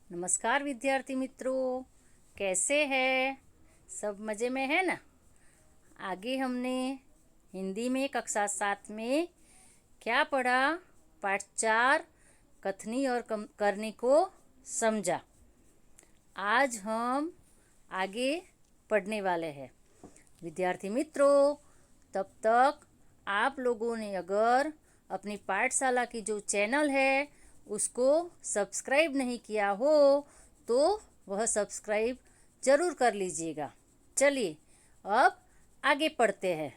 नमस्कार विद्यार्थी मित्रों, कैसे हैं? सब मज़े में है ना। आगे हमने हिंदी में कक्षा 7 में क्या पढ़ा? पाठ 4 कथनी और करनी को समझा। आज हम आगे पढ़ने वाले हैं। विद्यार्थी मित्रों, तब तक आप लोगों ने अगर अपनी पाठशाला की जो चैनल है उसको सब्सक्राइब नहीं किया हो तो वह सब्सक्राइब ज़रूर कर लीजिएगा। चलिए अब आगे पढ़ते हैं।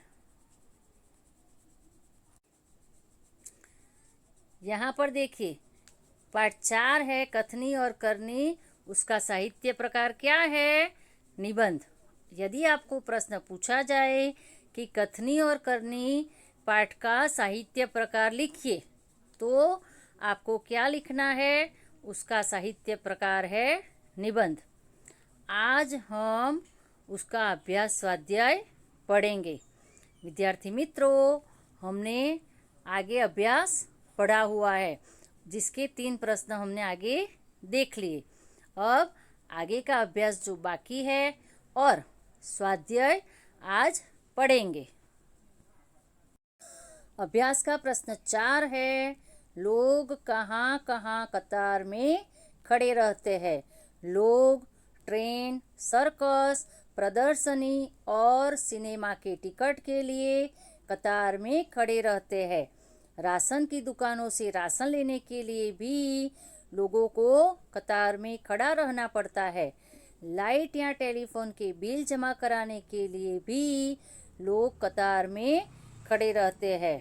यहाँ पर देखिए, पाठ 4 है कथनी और करनी। उसका साहित्य प्रकार क्या है? निबंध। यदि आपको प्रश्न पूछा जाए कि कथनी और करनी पाठ का साहित्य प्रकार लिखिए, तो आपको क्या लिखना है? उसका साहित्य प्रकार है निबंध। आज हम उसका अभ्यास स्वाध्याय पढ़ेंगे। विद्यार्थी मित्रों, हमने आगे अभ्यास पढ़ा हुआ है, जिसके 3 प्रश्न हमने आगे देख लिए। अब आगे का अभ्यास जो बाकी है और स्वाध्याय आज पढ़ेंगे। अभ्यास का प्रश्न 4 है, लोग कहाँ कहाँ कतार में खड़े रहते हैं? लोग ट्रेन, सर्कस, प्रदर्शनी और सिनेमा के टिकट के लिए कतार में खड़े रहते हैं। राशन की दुकानों से राशन लेने के लिए भी लोगों को कतार में खड़ा रहना पड़ता है। लाइट या टेलीफोन के बिल जमा कराने के लिए भी लोग कतार में खड़े रहते हैं।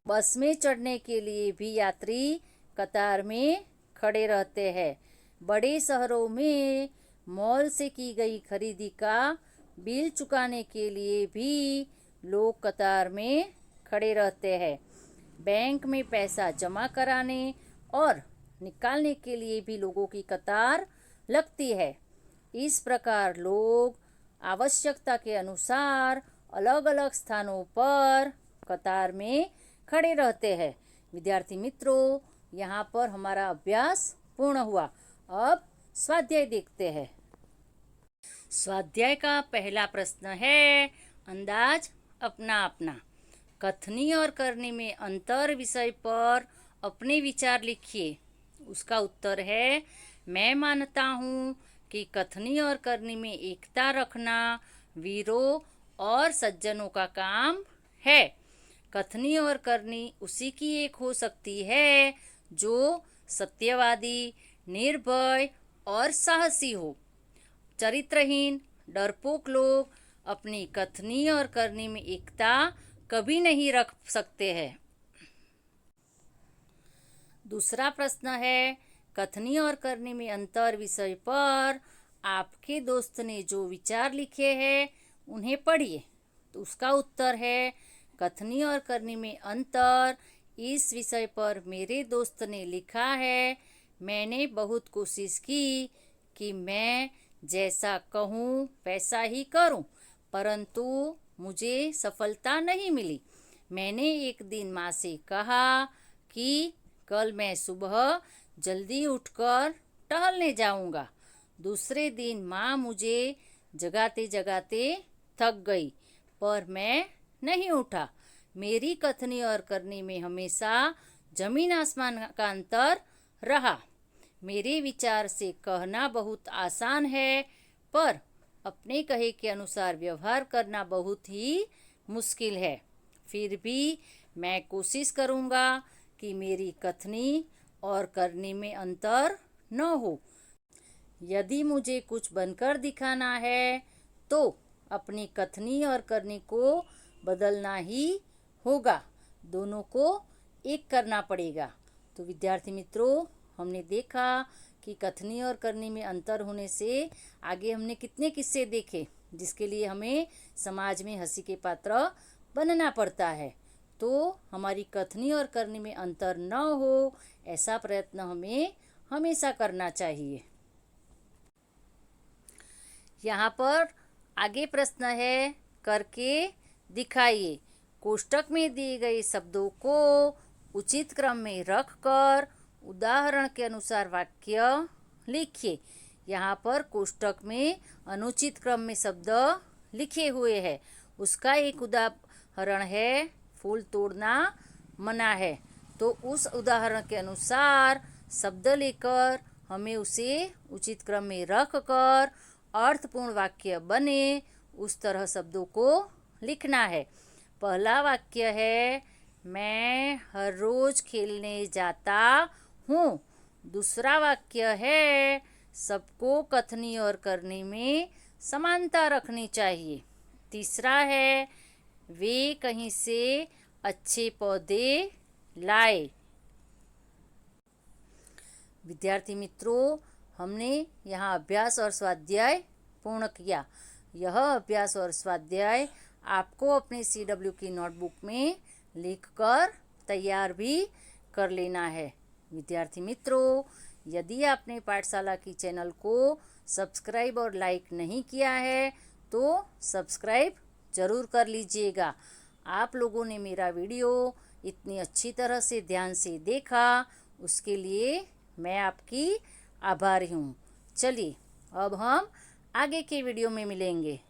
बस में चढ़ने के लिए भी यात्री कतार में खड़े रहते हैं। बड़े शहरों में मॉल से की गई खरीदी का बिल चुकाने के लिए भी लोग कतार में खड़े रहते हैं। बैंक में पैसा जमा कराने और निकालने के लिए भी लोगों की कतार लगती है। इस प्रकार लोग आवश्यकता के अनुसार अलग अलग स्थानों पर कतार में खड़े रहते हैं। विद्यार्थी मित्रों, यहाँ पर हमारा अभ्यास पूर्ण हुआ। अब स्वाध्याय देखते हैं। स्वाध्याय का पहला प्रश्न है, अंदाज अपना अपना। कथनी और करनी में अंतर विषय पर अपने विचार लिखिए। उसका उत्तर है, मैं मानता हूँ कि कथनी और करनी में एकता रखना वीरों और सज्जनों का काम है। कथनी और करनी उसी की एक हो सकती है जो सत्यवादी, निर्भय और साहसी हो। चरित्रहीन, डरपोक लोग अपनी कथनी और करनी में एकता कभी नहीं रख सकते हैं। दूसरा प्रश्न है, कथनी और करनी में अंतर विषय पर आपके दोस्त ने जो विचार लिखे हैं उन्हें पढ़िए। तो उसका उत्तर है, कथनी और करनी में अंतर इस विषय पर मेरे दोस्त ने लिखा है। मैंने बहुत कोशिश की कि मैं जैसा कहूँ वैसा ही करूँ, परंतु मुझे सफलता नहीं मिली। मैंने एक दिन माँ से कहा कि कल मैं सुबह जल्दी उठकर टहलने जाऊँगा। दूसरे दिन माँ मुझे जगाते जगाते थक गई, पर मैं नहीं उठा। मेरी कथनी और करनी में हमेशा जमीन आसमान का अंतर रहा। मेरे विचार से कहना बहुत आसान है, पर अपने कहे के अनुसार व्यवहार करना बहुत ही मुश्किल है। फिर भी मैं कोशिश करूँगा कि मेरी कथनी और करनी में अंतर न हो। यदि मुझे कुछ बनकर दिखाना है तो अपनी कथनी और करनी को बदलना ही होगा। दोनों को एक करना पड़ेगा। तो विद्यार्थी मित्रों, हमने देखा कि कथनी और करनी में अंतर होने से आगे हमने कितने किस्से देखे जिसके लिए हमें समाज में हंसी के पात्र बनना पड़ता है। तो हमारी कथनी और करनी में अंतर न हो, ऐसा प्रयत्न हमें हमेशा करना चाहिए। यहाँ पर आगे प्रश्न है, करके दिखाइए। कोष्टक में दिए गए शब्दों को उचित क्रम में रखकर उदाहरण के अनुसार वाक्य लिखिए। यहाँ पर कोष्टक में अनुचित क्रम में शब्द लिखे हुए हैं। उसका एक उदाहरण है फूल तोड़ना मना है। तो उस उदाहरण के अनुसार शब्द लेकर हमें उसे उचित क्रम में रख कर अर्थपूर्ण वाक्य बने उस तरह शब्दों को लिखना है। पहला वाक्य है मैं हर रोज खेलने जाता हूँ। दूसरा वाक्य है सबको कथनी और करनी में समानता रखनी चाहिए। तीसरा है वे कहीं से अच्छे पौधे लाए। विद्यार्थी मित्रों, हमने यहाँ अभ्यास और स्वाध्याय पूर्ण किया। यह अभ्यास और स्वाध्याय आपको अपने CW की नोटबुक में लिखकर तैयार भी कर लेना है। विद्यार्थी मित्रों, यदि आपने पाठशाला की चैनल को सब्सक्राइब और लाइक नहीं किया है तो सब्सक्राइब ज़रूर कर लीजिएगा। आप लोगों ने मेरा वीडियो इतनी अच्छी तरह से ध्यान से देखा, उसके लिए मैं आपकी आभारी हूँ। चलिए अब हम आगे के वीडियो में मिलेंगे।